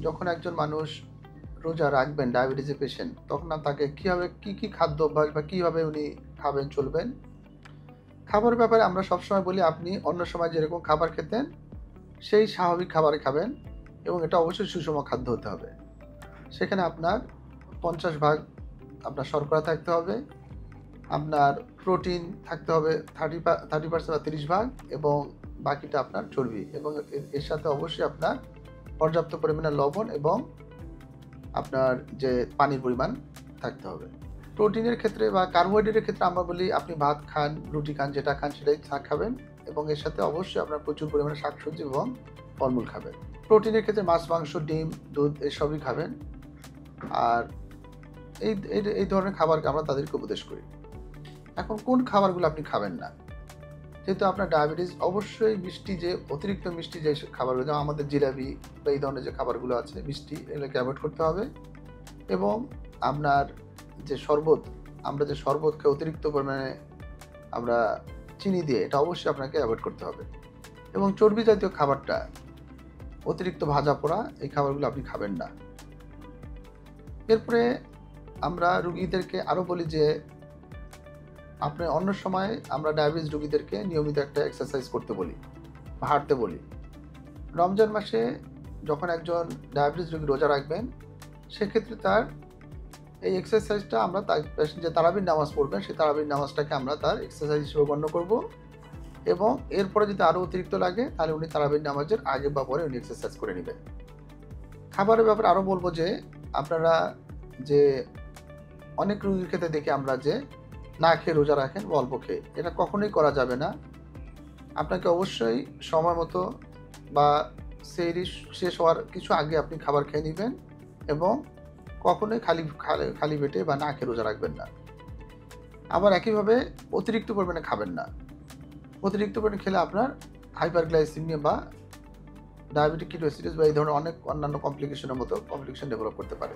যখন একজন মানুষ রোজা রাখবেন ডায়াবেটিসের পেশেন্ট, তখন তাকে কীভাবে কী খাদ্য অভ্যাস বা কীভাবে উনি খাবেন চলবেন। খাবারের ব্যাপারে আমরা সবসময় বলি আপনি অন্য সময় যেরকম খাবার খেতেন সেই স্বাভাবিক খাবারই খাবেন এবং এটা অবশ্যই সুষম খাদ্য হতে হবে। সেখানে আপনার 50% আপনার শর্করা থাকতে হবে, আপনার প্রোটিন থাকতে হবে 30% বা 30% এবং বাকিটা আপনার চর্বি, এবং এর সাথে অবশ্যই আপনার পর্যাপ্ত পরিমাণে লবণ এবং আপনার যে পানির পরিমাণ থাকতে হবে। প্রোটিনের ক্ষেত্রে বা কার্বোহাইড্রেটের ক্ষেত্রে আমরা বলি আপনি ভাত খান, রুটি খান, যেটা খান সেটাই খাবেন এবং এর সাথে অবশ্যই আপনার প্রচুর পরিমাণে শাকসবজি এবং ফলমূল খাবেন। প্রোটিনের ক্ষেত্রে মাছ, মাংস, ডিম, দুধ এসবই খাবেন। আর এই ধরনের খাবারকে আমরা তাদেরকে উপদেশ করি। এখন কোন খাবারগুলো আপনি খাবেন না? যেহেতু আপনার ডায়াবেটিস, অবশ্যই মিষ্টি, যে অতিরিক্ত মিষ্টি যে খাবারগুলো, যেমন আমাদের জিলাপি বা এই ধরনের যে খাবারগুলো আছে মিষ্টি, এগুলোকে অ্যাভয়েড করতে হবে। এবং আপনার যে শরবত, আমরা যে শরবত খাই অতিরিক্ত পরিমাণে আমরা চিনি দিয়ে, এটা অবশ্যই আপনাকে অ্যাভয়েড করতে হবে। এবং চর্বি জাতীয় খাবারটা, অতিরিক্ত ভাজা পোড়া এই খাবারগুলো আপনি খাবেন না। এরপরে আমরা রুগীদেরকে আরও বলি যে আপনি অন্য সময় আমরা ডায়াবেটিস রোগীদেরকে নিয়মিত একটা এক্সারসাইজ করতে বলি বা হাঁটতে বলি। রমজান মাসে যখন একজন ডায়াবেটিস রোগী রোজা রাখবেন, সেক্ষেত্রে তার এই এক্সারসাইজটা আমরা যে তারাবির নামাজ পড়বেন সেই তারাবির নামাজটাকে আমরা তার এক্সারসাইজ হিসেবে গণ্য করব। এবং এরপরে যদি আরও অতিরিক্ত লাগে তাহলে উনি তারাবির নামাজের আগে বা পরে উনি এক্সারসাইজ করে নেবেন। খাবারের ব্যাপারে আরও বলবো যে আপনারা যে অনেক রোগীর ক্ষেত্রে দেখি আমরা যে না খেয়ে রোজা রাখেন বা অল্প খেয়ে, এটা কখনোই করা যাবে না। আপনাকে অবশ্যই সময় মতো বা সেহরি শেষ হওয়ার কিছু আগে আপনি খাবার খেয়ে নেবেন এবং কখনোই খালি পেটে বা না খেয়ে রোজা রাখবেন না। আবার একইভাবে অতিরিক্ত পরিমাণে খাবেন না। অতিরিক্ত পরিমাণে খেলে আপনার হাইপারগ্লাইসেমিয়া বা ডায়াবেটিক কিটোসিস বা এই ধরনের অনেক অন্যান্য কমপ্লিকেশনের মতো কমপ্লিকেশন ডেভেলপ করতে পারে।